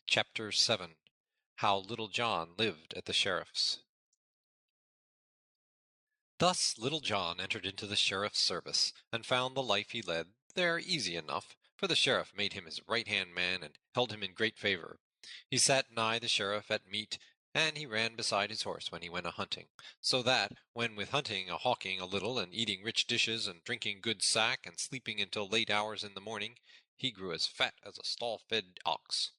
Chapter 7. How Little John Lived at the Sheriff's. Thus Little John entered into the sheriff's service, and found the life he led there easy enough, for the sheriff made him his right-hand man, and held him in great favor. He sat nigh the sheriff at meat, and he ran beside his horse when he went a-hunting, so that, when with hunting a-hawking a little, and eating rich dishes, and drinking good sack, and sleeping until late hours in the morning, he grew as fat as a stall-fed ox.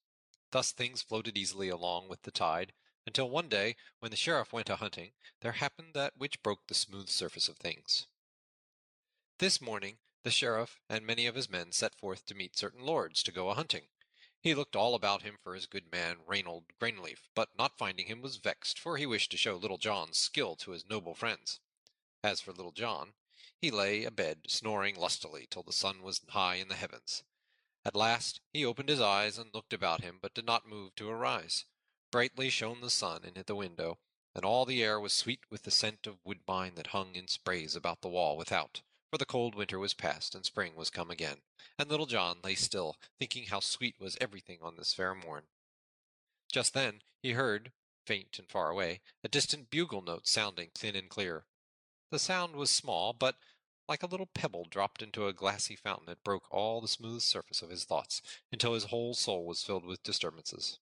Thus things floated easily along with the tide, until one day, when the sheriff went a-hunting, there happened that which broke the smooth surface of things. This morning the sheriff and many of his men set forth to meet certain lords to go a-hunting. He looked all about him for his good man Reynold Greenleaf, but not finding him was vexed, for he wished to show Little John's skill to his noble friends. As for Little John, he lay abed, snoring lustily till the sun was high in the heavens. At last he opened his eyes and looked about him, but did not move to arise. Brightly shone the sun in at the window, and all the air was sweet with the scent of woodbine that hung in sprays about the wall without, for the cold winter was past and spring was come again, and Little John lay still, thinking how sweet was everything on this fair morn. Just then he heard, faint and far away, a distant bugle note sounding thin and clear. The sound was small, but like a little pebble dropped into a glassy fountain, it broke all the smooth surface of his thoughts, until his whole soul was filled with disturbances.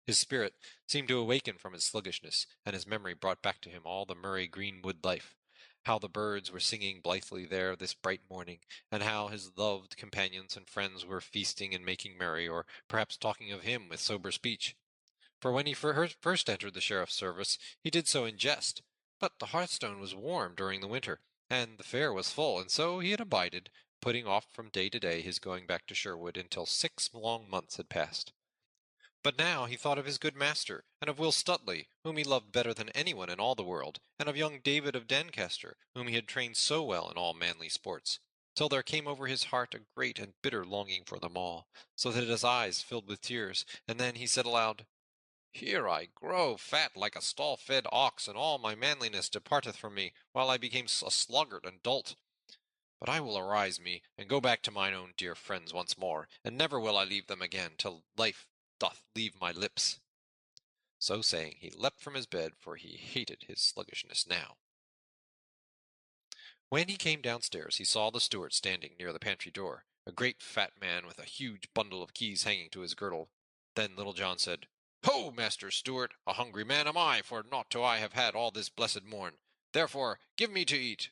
His spirit seemed to awaken from its sluggishness, and his memory brought back to him all the merry greenwood life, how the birds were singing blithely there this bright morning, and how his loved companions and friends were feasting and making merry, or perhaps talking of him with sober speech. For when he first entered the sheriff's service, he did so in jest, but the hearthstone was warm during the winter, and the fare was full, and so he had abided, putting off from day to day his going back to Sherwood until 6 long months had passed. But now he thought of his good master, and of Will Stuteley, whom he loved better than anyone in all the world, and of young David of Doncaster, whom he had trained so well in all manly sports, till there came over his heart a great and bitter longing for them all, so that his eyes filled with tears, and then he said aloud, "Here I grow fat like a stall-fed ox, and all my manliness departeth from me, while I became a sluggard and dolt. But I will arise me, and go back to mine own dear friends once more, and never will I leave them again, till life doth leave my lips." So saying, he leapt from his bed, for he hated his sluggishness now. When he came downstairs, he saw the steward standing near the pantry door, a great fat man with a huge bundle of keys hanging to his girdle. Then Little John said, "Ho, master steward, a hungry man am I, for naught do I have had all this blessed morn. Therefore give me to eat."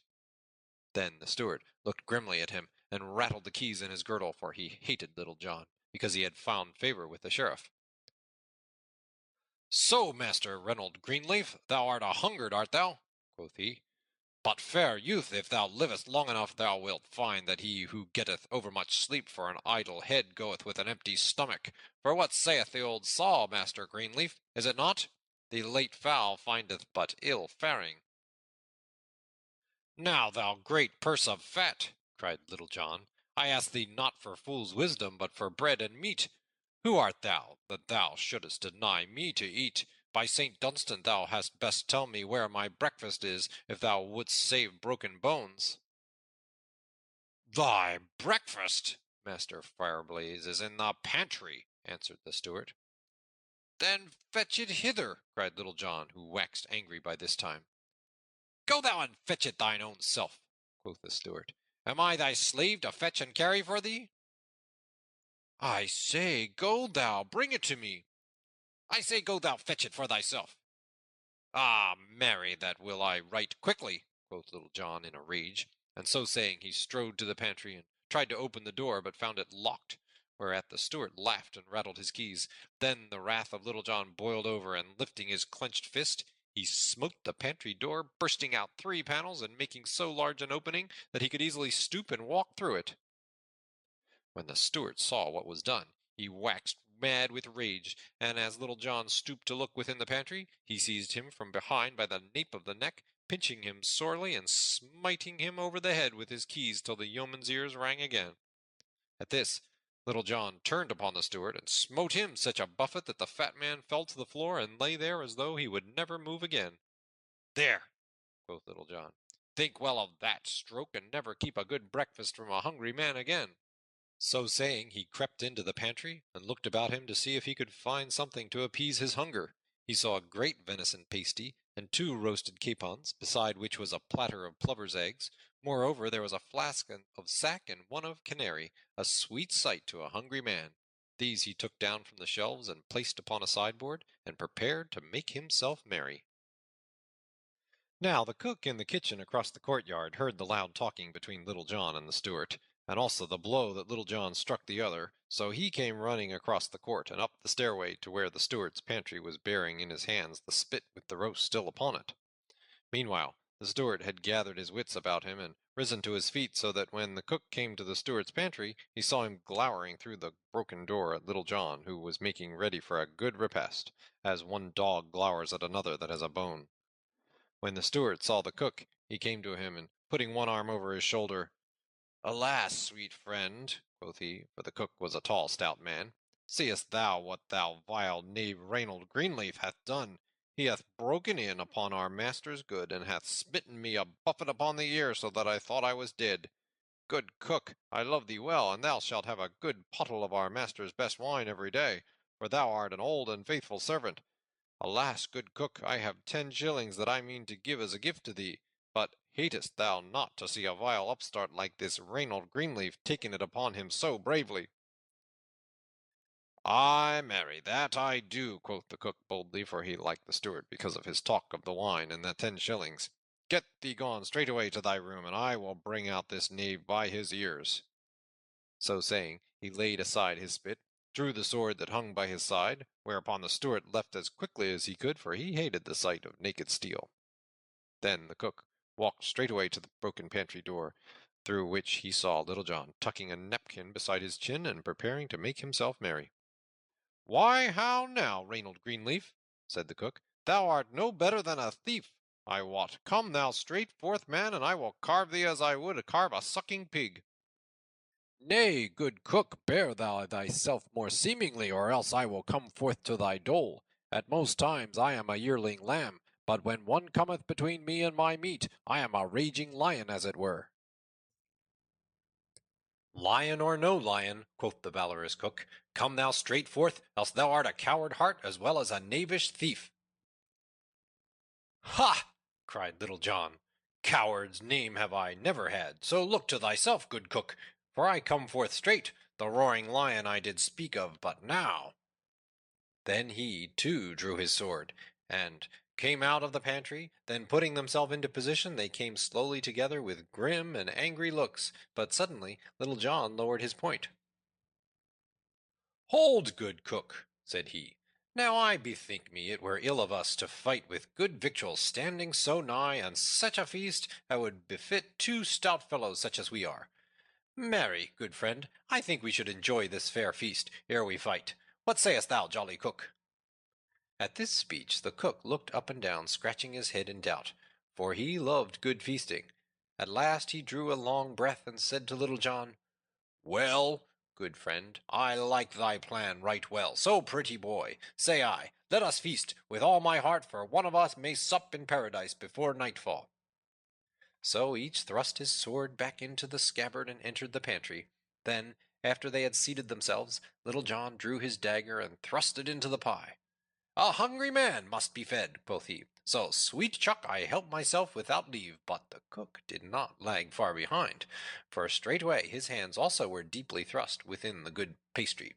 Then the steward looked grimly at him, and rattled the keys in his girdle, for he hated Little John, because he had found favor with the sheriff. "So, Master Reynold Greenleaf, thou art a hungered, art thou?" quoth he. "But, fair youth, if thou livest long enough, thou wilt find that he who getteth overmuch sleep for an idle head goeth with an empty stomach. For what saith the old saw, Master Greenleaf, is it not? The late fowl findeth but ill faring." "Now, thou great purse of fat," cried Little John, "I ask thee not for fool's wisdom, but for bread and meat. Who art thou, that thou shouldest deny me to eat? By St. Dunstan, thou hadst best tell me where my breakfast is, if thou wouldst save broken bones." "Thy breakfast, Master Fireblaze, is in the pantry," answered the steward. "Then fetch it hither," cried Little John, who waxed angry by this time. "Go thou and fetch it thine own self," quoth the steward. "Am I thy slave to fetch and carry for thee?" "I say, go thou, bring it to me." "I say, go thou fetch it for thyself." "Ah, marry, that will I right quickly," quoth Little John in a rage, and so saying he strode to the pantry and tried to open the door, but found it locked, whereat the steward laughed and rattled his keys. Then the wrath of Little John boiled over, and lifting his clenched fist, he smote the pantry door, bursting out 3 panels, and making so large an opening that he could easily stoop and walk through it. When the steward saw what was done, he waxed mad with rage, and as Little John stooped to look within the pantry, he seized him from behind by the nape of the neck, pinching him sorely, and smiting him over the head with his keys till the yeoman's ears rang again. At this, Little John turned upon the steward, and smote him such a buffet that the fat man fell to the floor, and lay there as though he would never move again. "There," quoth Little John, "think well of that stroke, and never keep a good breakfast from a hungry man again." So saying, he crept into the pantry and looked about him to see if he could find something to appease his hunger. He saw a great venison pasty and 2 roasted capons, beside which was a platter of plover's eggs. Moreover, there was a flask of sack and one of canary, a sweet sight to a hungry man. These he took down from the shelves and placed upon a sideboard, and prepared to make himself merry. Now the cook in the kitchen across the courtyard heard the loud talking between Little John and the steward, and also the blow that Little John struck the other, so he came running across the court and up the stairway to where the steward's pantry was bearing in his hands the spit with the roast still upon it. Meanwhile, the steward had gathered his wits about him and risen to his feet, so that when the cook came to the steward's pantry, he saw him glowering through the broken door at Little John, who was making ready for a good repast, as one dog glowers at another that has a bone. When the steward saw the cook, he came to him, and putting one arm over his shoulder, "Alas, sweet friend," quoth he, for the cook was a tall, stout man, "seest thou what thou vile knave Reynold Greenleaf hath done? He hath broken in upon our master's good, and hath smitten me a buffet upon the ear, so that I thought I was dead. Good cook, I love thee well, and thou shalt have a good pottle of our master's best wine every day, for thou art an old and faithful servant. Alas, good cook, I have 10 shillings that I mean to give as a gift to thee. But hatest thou not to see a vile upstart like this Reynold Greenleaf taking it upon him so bravely?" "Ay, marry, that I do," quoth the cook boldly, for he liked the steward because of his talk of the wine and the 10 shillings. "Get thee gone straightway to thy room, and I will bring out this knave by his ears." So saying, he laid aside his spit, drew the sword that hung by his side, whereupon the steward left as quickly as he could, for he hated the sight of naked steel. Then the cook walked straightway to the broken pantry door, through which he saw Little John tucking a napkin beside his chin and preparing to make himself merry. "Why, how now, Reynold Greenleaf?" said the cook. "Thou art no better than a thief, I wot. Come thou straight forth, man, and I will carve thee as I would carve a sucking pig." "Nay, good cook, bear thou thyself more seemingly, or else I will come forth to thy dole. At most times I am a yearling lamb, but when one cometh between me and my meat, I am a raging lion, as it were." "Lion or no lion," quoth the valorous cook, "come thou straight forth, else thou art a coward heart as well as a knavish thief." "Ha!" cried Little John, "coward's name have I never had, so look to thyself, good cook, for I come forth straight, the roaring lion I did speak of but now." Then he, too, drew his sword, and came out of the pantry. Then putting themselves into position, they came slowly together with grim and angry looks. But suddenly Little John lowered his point. "Hold, good cook," said he. "Now I bethink me it were ill of us to fight with good victuals standing so nigh, and such a feast as would befit 2 stout fellows such as we are. Marry, good friend, I think we should enjoy this fair feast ere we fight. What sayest thou, jolly cook?" At this speech the cook looked up and down, scratching his head in doubt, for he loved good feasting. At last he drew a long breath, and said to Little John, "Well, good friend, I like thy plan right well. So, pretty boy, say I, let us feast with all my heart, for one of us may sup in paradise before nightfall." So each thrust his sword back into the scabbard and entered the pantry. Then, after they had seated themselves, Little John drew his dagger and thrust it into the pie. "A hungry man must be fed," quoth he. "So, sweet chuck, I help myself without leave." But the cook did not lag far behind, for straightway his hands also were deeply thrust within the good pastry.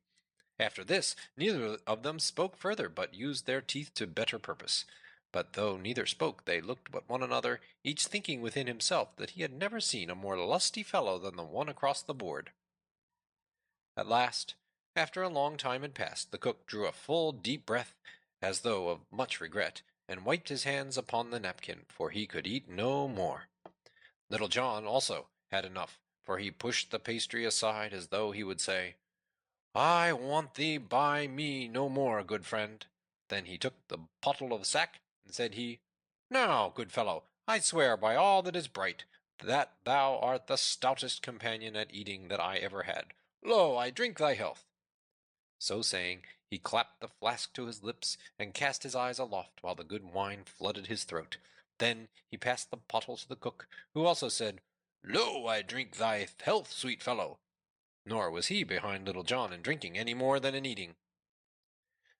After this, neither of them spoke further, but used their teeth to better purpose. But though neither spoke, they looked at one another, each thinking within himself that he had never seen a more lusty fellow than the one across the board. At last, after a long time had passed, the cook drew a full, deep breath, as though of much regret, and wiped his hands upon the napkin, for he could eat no more. Little John also had enough, for he pushed the pastry aside as though he would say, "I want thee by me no more, good friend." Then he took the pottle of sack, and said he, "Now, good fellow, I swear by all that is bright, that thou art the stoutest companion at eating that I ever had. Lo, I drink thy health." So saying, he clapped the flask to his lips, and cast his eyes aloft, while the good wine flooded his throat. Then he passed the pottle to the cook, who also said, "Lo, I drink thy health, sweet fellow." nor was he behind Little John in drinking any more than in eating.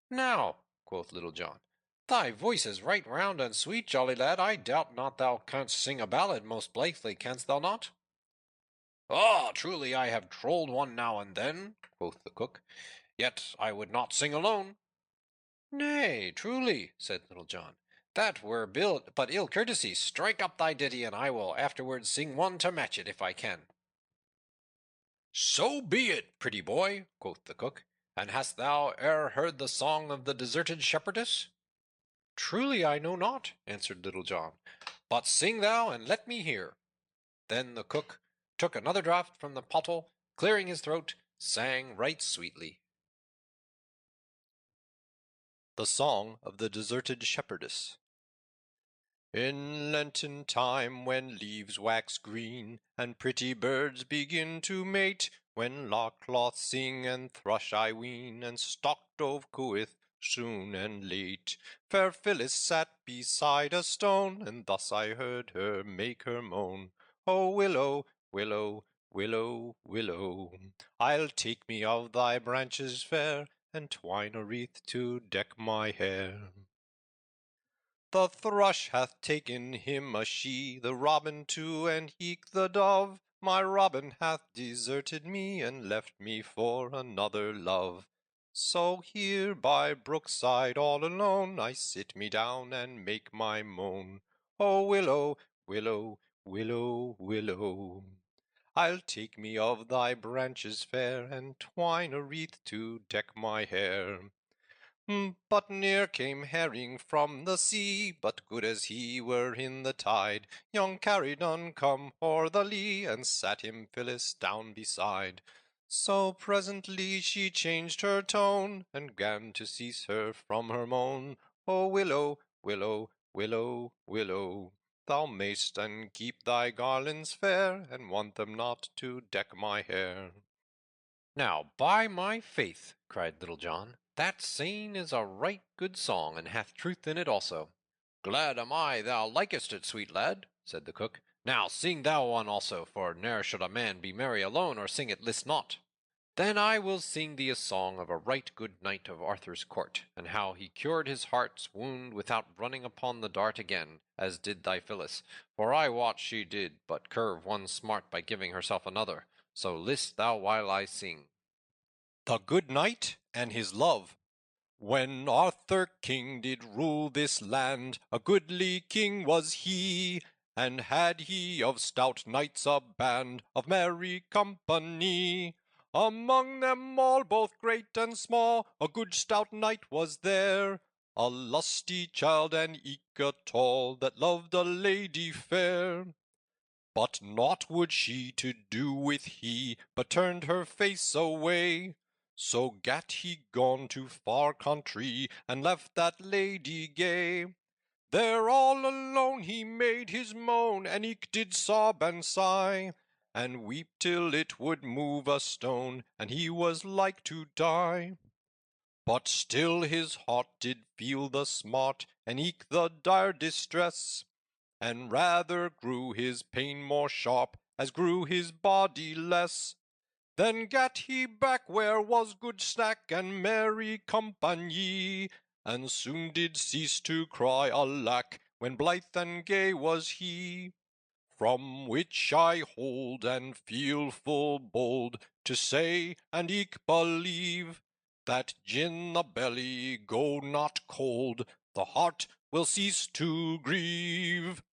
"Now," quoth Little John, "thy voice is right round and sweet, jolly lad. I doubt not thou canst sing a ballad most blithely, canst thou not?" "Ah, truly I have trolled one now and then," quoth the cook, "yet I would not sing alone." "Nay, truly," said Little John, "that were but ill courtesy. Strike up thy ditty, and I will afterwards sing one to match it, if I can." "So be it, pretty boy," quoth the cook. "And hast thou e'er heard the song of the deserted shepherdess?" "Truly I know not," answered Little John, "but sing thou, and let me hear." Then the cook took another draught from the pottle, clearing his throat, sang right sweetly. The Song of the Deserted Shepherdess. In Lenten time, when leaves wax green, and pretty birds begin to mate, when lark-cloth sing and thrush I ween, and stock-dove cooeth soon and late, fair Phyllis sat beside a stone, and thus I heard her make her moan. "O willow, willow, willow, willow, I'll take me of thy branches fair, and twine a wreath to deck my hair." The thrush hath taken him a she, the robin too, and eke the dove. My robin hath deserted me, and left me for another love. So here by brookside all alone, I sit me down and make my moan. "O willow, willow, willow, willow, I'll take me of thy branches fair, and twine a wreath to deck my hair." But ne'er came herring from the sea, but good as he were in the tide. Young Caridon come o'er the lea, and sat him Phyllis down beside. So presently she changed her tone, and 'gan to cease her from her moan. "O willow, willow, willow, willow, thou mayst and keep thy garlands fair, and want them not to deck my hair." "Now, by my faith," cried Little John, "that saying is a right good song, and hath truth in it also." "Glad am I thou likest it, sweet lad," said the cook. "Now sing thou one also, for ne'er should a man be merry alone, or sing it list not." "Then I will sing thee a song of a right good knight of Arthur's court, and how he cured his heart's wound without running upon the dart again, as did thy Phyllis, for I wot she did but curve one smart by giving herself another. So list thou while I sing." The Good Knight and His Love. When Arthur King did rule this land, a goodly king was he, and had he of stout knights a band of merry company. Among them all, both great and small, a good stout knight was there, a lusty child and eke a tall, that loved a lady fair. But naught would she to do with he, but turned her face away. So gat he gone to far country, and left that lady gay. There all alone he made his moan, and eke did sob and sigh, and weep till it would move a stone, and he was like to die. But still his heart did feel the smart, and eke the dire distress, and rather grew his pain more sharp, as grew his body less. Then gat he back where was good snack and merry company, and soon did cease to cry alack, when blithe and gay was he. From which I hold and feel full bold to say, and eke believe, that gin the belly go not cold, the heart will cease to grieve.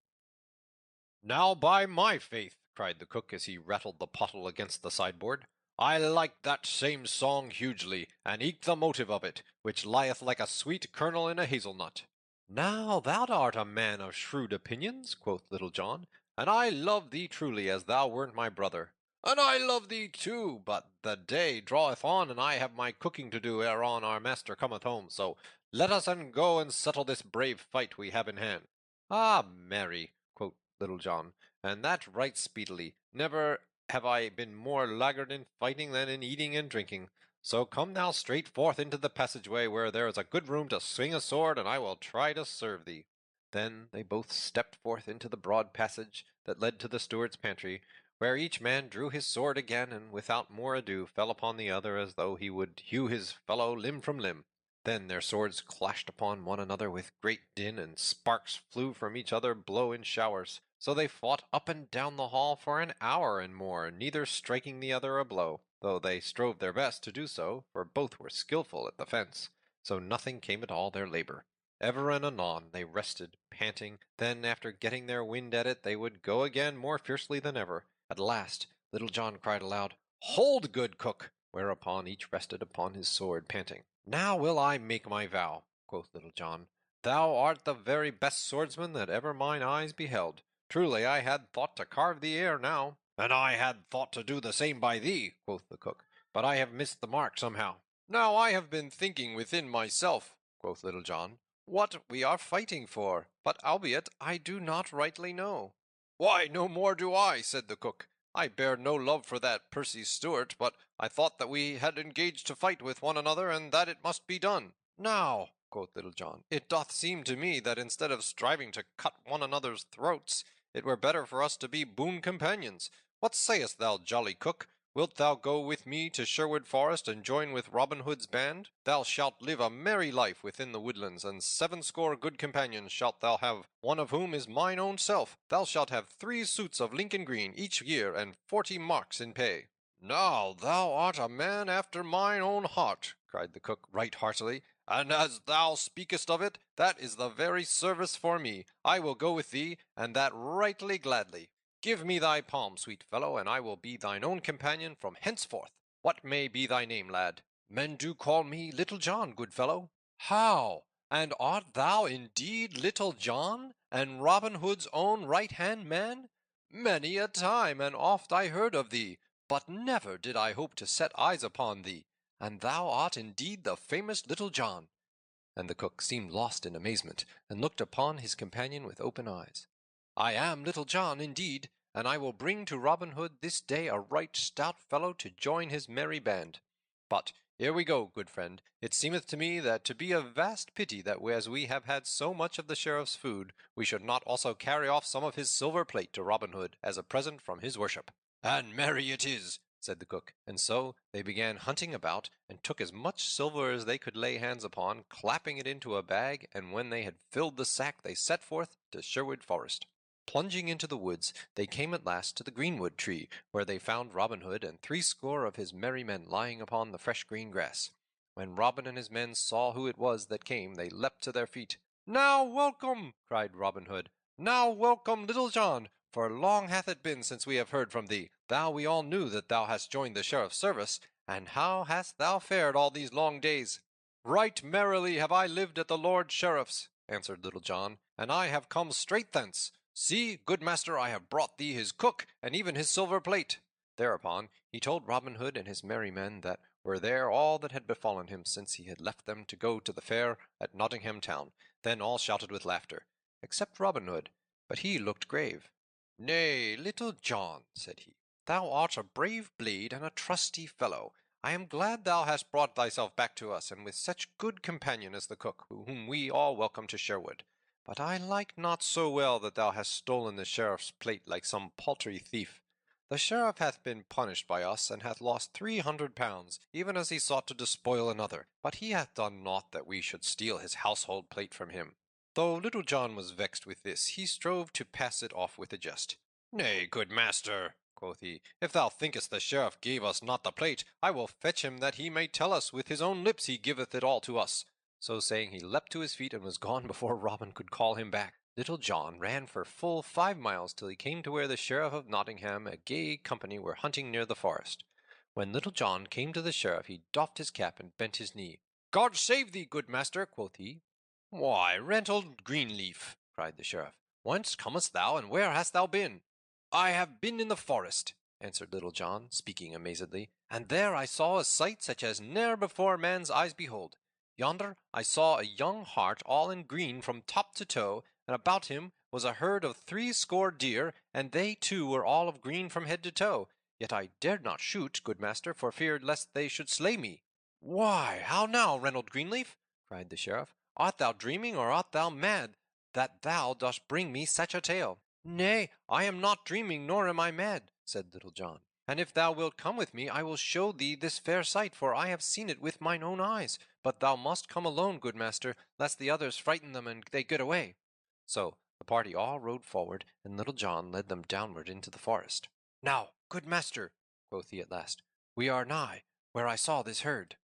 "Now, by my faith," cried the cook as he rattled the pottle against the sideboard, "I like that same song hugely, and eke the motive of it, which lieth like a sweet kernel in a hazelnut." "Now thou art a man of shrewd opinions," quoth Little John, "and I love thee truly as thou wert my brother." "And I love thee too, but the day draweth on, and I have my cooking to do ere on our master cometh home, so let us go and settle this brave fight we have in hand." "Ah, marry," quoth Little John, "and that right speedily. Never have I been more laggard in fighting than in eating and drinking. So come thou straight forth into the passageway, where there is a good room to swing a sword, and I will try to serve thee." Then they both stepped forth into the broad passage that led to the steward's pantry, where each man drew his sword again, and without more ado fell upon the other as though he would hew his fellow limb from limb. Then their swords clashed upon one another with great din, and sparks flew from each other blow in showers. So they fought up and down the hall for an hour and more, neither striking the other a blow, though they strove their best to do so, for both were skilful at the fence. So nothing came at all their labor. Ever and anon they rested, panting, then after getting their wind at it, they would go again more fiercely than ever. At last Little John cried aloud, "Hold, good cook!" whereupon each rested upon his sword, panting. "Now will I make my vow," quoth Little John. "Thou art the very best swordsman that ever mine eyes beheld. Truly I had thought to carve thee ere now." "And I had thought to do the same by thee," quoth the cook, "but I have missed the mark somehow." "Now I have been thinking within myself," quoth Little John, "what we are fighting for, but albeit I do not rightly know." "Why, no more do I," said the cook. "I bear no love for that Percy Stewart, but I thought that we had engaged to fight with one another, and that it must be done." "Now," quoth Little John, "it doth seem to me that instead of striving to cut one another's throats, it were better for us to be boon companions. What sayest thou, jolly cook? Wilt thou go with me to Sherwood Forest and join with Robin Hood's band? Thou shalt live a merry life within the woodlands, and 70 good companions shalt thou have, one of whom is mine own self. Thou shalt have 3 suits of Lincoln green each year, and 40 marks in pay." "Now thou art a man after mine own heart," cried the cook right heartily, "and as thou speakest of it, that is the very service for me. I will go with thee, and that rightly gladly. Give me thy palm, sweet fellow, and I will be thine own companion from henceforth. What may be thy name, lad?" "Men do call me Little John, good fellow." "How? And art thou indeed Little John, and Robin Hood's own right-hand man? Many a time and oft I heard of thee, but never did I hope to set eyes upon thee. And thou art indeed the famous Little John." And the cook seemed lost in amazement, and looked upon his companion with open eyes. "I am Little John, indeed, and I will bring to Robin Hood this day a right stout fellow to join his merry band. But here we go, good friend. It seemeth to me that to be a vast pity that as we have had so much of the sheriff's food, we should not also carry off some of his silver plate to Robin Hood as a present from his worship." "And merry it is," said the cook. And so they began hunting about, and took as much silver as they could lay hands upon, clapping it into a bag, and when they had filled the sack they set forth to Sherwood Forest. Plunging into the woods, they came at last to the greenwood tree, where they found Robin Hood and 60 of his merry men lying upon the fresh green grass. When Robin and his men saw who it was that came, they leapt to their feet. "Now welcome," cried Robin Hood. "Now welcome, Little John, for long hath it been since we have heard from thee. Thou we all knew that thou hast joined the sheriff's service, and how hast thou fared all these long days?" "Right merrily have I lived at the Lord Sheriff's," answered Little John, "and I have come straight thence. See, good master, I have brought thee his cook, and even his silver plate." Thereupon he told Robin Hood and his merry men that were there all that had befallen him since he had left them to go to the fair at Nottingham town. Then all shouted with laughter, except Robin Hood, but he looked grave. "Nay, Little John," said he, "thou art a brave blade and a trusty fellow. I am glad thou hast brought thyself back to us, and with such good companion as the cook, whom we all welcome to Sherwood. But I like not so well that thou hast stolen the sheriff's plate like some paltry thief. The sheriff hath been punished by us, and hath lost 300 pounds, even as he sought to despoil another. But he hath done naught that we should steal his household plate from him." Though Little John was vexed with this, he strove to pass it off with a jest. "Nay, good master," quoth he, "if thou thinkest the sheriff gave us not the plate, I will fetch him that he may tell us with his own lips he giveth it all to us." So saying, he leapt to his feet and was gone before Robin could call him back. Little John ran for full 5 miles till he came to where the sheriff of Nottingham and a gay company were hunting near the forest. When Little John came to the sheriff, he doffed his cap and bent his knee. "God save thee, good master," quoth he. "Why, Reynold Greenleaf," cried the sheriff, "whence comest thou, and where hast thou been?" "I have been in the forest," answered Little John, speaking amazedly, "and there I saw a sight such as ne'er before man's eyes behold. Yonder I saw a young hart all in green from top to toe, and about him was a herd of 60 deer, and they too were all of green from head to toe. Yet I dared not shoot, good master, for fear lest they should slay me." "Why, how now, Reynold Greenleaf?" cried the sheriff. "Art thou dreaming, or art thou mad, that thou dost bring me such a tale?" "Nay, I am not dreaming, nor am I mad," said Little John. "And if thou wilt come with me, I will show thee this fair sight, for I have seen it with mine own eyes. But thou must come alone, good master, lest the others frighten them and they get away." So the party all rode forward, and Little John led them downward into the forest. "Now, good master," quoth he at last, "we are nigh where I saw this herd."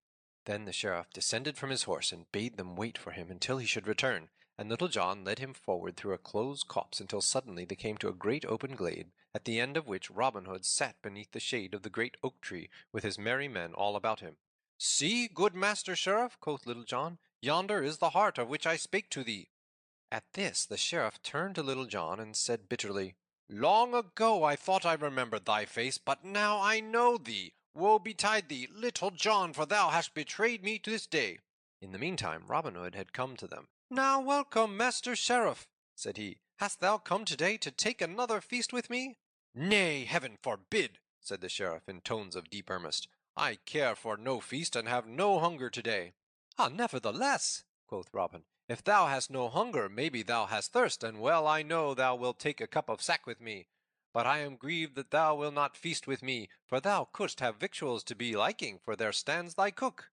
Then the sheriff descended from his horse and bade them wait for him until he should return, and Little John led him forward through a closed copse until suddenly they came to a great open glade, at the end of which Robin Hood sat beneath the shade of the great oak tree, with his merry men all about him. "See, good master sheriff," quoth Little John, "yonder is the hart of which I spake to thee." At this the sheriff turned to Little John and said bitterly, "Long ago I thought I remembered thy face, but now I know thee. Woe betide thee, Little John, for thou hast betrayed me to this day." In the meantime Robin Hood had come to them. "Now welcome, Master Sheriff," said he. "Hast thou come today to take another feast with me?" "Nay, heaven forbid," said the sheriff in tones of deep earnest. "I care for no feast, and have no hunger today." "Ah, nevertheless," quoth Robin, "if thou hast no hunger, maybe thou hast thirst, and well I know thou wilt take a cup of sack with me. But I am grieved that thou wilt not feast with me, for thou couldst have victuals to be liking, for there stands thy cook."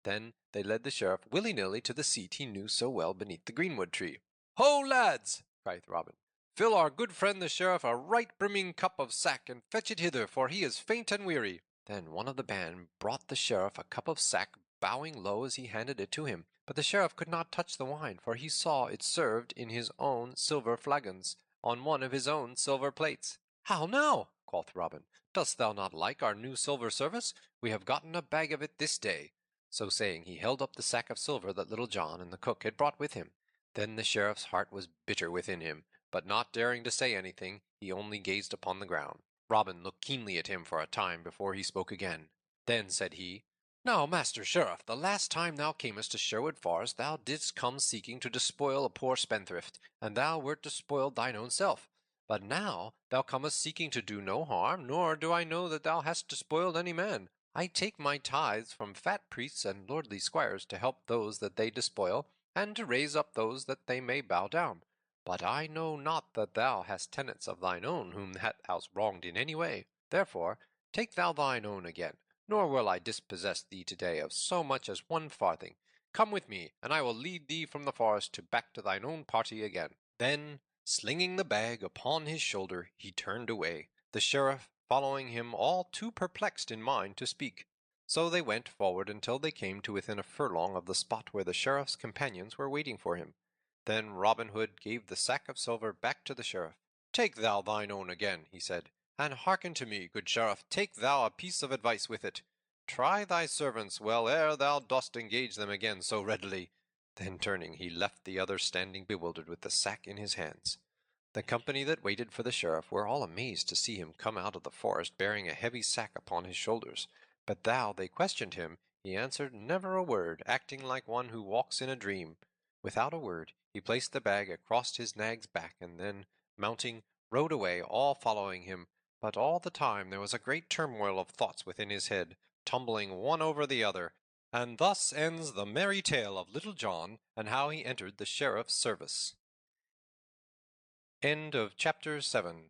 Then they led the sheriff willy-nilly to the seat he knew so well beneath the greenwood tree. "Ho, lads!" cried Robin. "Fill our good friend the sheriff a right brimming cup of sack, and fetch it hither, for he is faint and weary." Then one of the band brought the sheriff a cup of sack, bowing low as he handed it to him. But the sheriff could not touch the wine, for he saw it served in his own silver flagons, on one of his own silver plates. "How now?" quoth Robin. "Dost thou not like our new silver service? We have gotten a bag of it this day." So saying, he held up the sack of silver that Little John and the cook had brought with him. Then the sheriff's heart was bitter within him, but not daring to say anything, he only gazed upon the ground. Robin looked keenly at him for a time before he spoke again. Then said he, "Now, Master Sheriff, the last time thou camest to Sherwood Forest, thou didst come seeking to despoil a poor spendthrift, and thou wert despoiled thine own self. But now thou comest seeking to do no harm, nor do I know that thou hast despoiled any man. I take my tithes from fat priests and lordly squires to help those that they despoil, and to raise up those that they may bow down. But I know not that thou hast tenants of thine own whom thou hast wronged in any way. Therefore take thou thine own again, nor will I dispossess thee today of so much as 1 farthing. Come with me, and I will lead thee from the forest back to thine own party again." Then, slinging the bag upon his shoulder, he turned away, the sheriff following him, all too perplexed in mind to speak. So they went forward until they came to within a furlong of the spot where the sheriff's companions were waiting for him. Then Robin Hood gave the sack of silver back to the sheriff. "Take thou thine own again," he said, "and hearken to me, good sheriff, take thou a piece of advice with it. Try thy servants well ere thou dost engage them again so readily." Then turning, he left the others standing bewildered with the sack in his hands. The company that waited for the sheriff were all amazed to see him come out of the forest bearing a heavy sack upon his shoulders. But thou they questioned him, he answered never a word, acting like one who walks in a dream. Without a word, he placed the bag across his nag's back, and then, mounting, rode away, all following him. But all the time there was a great turmoil of thoughts within his head, tumbling one over the other. And thus ends the merry tale of Little John, and how he entered the sheriff's service. End of chapter 7.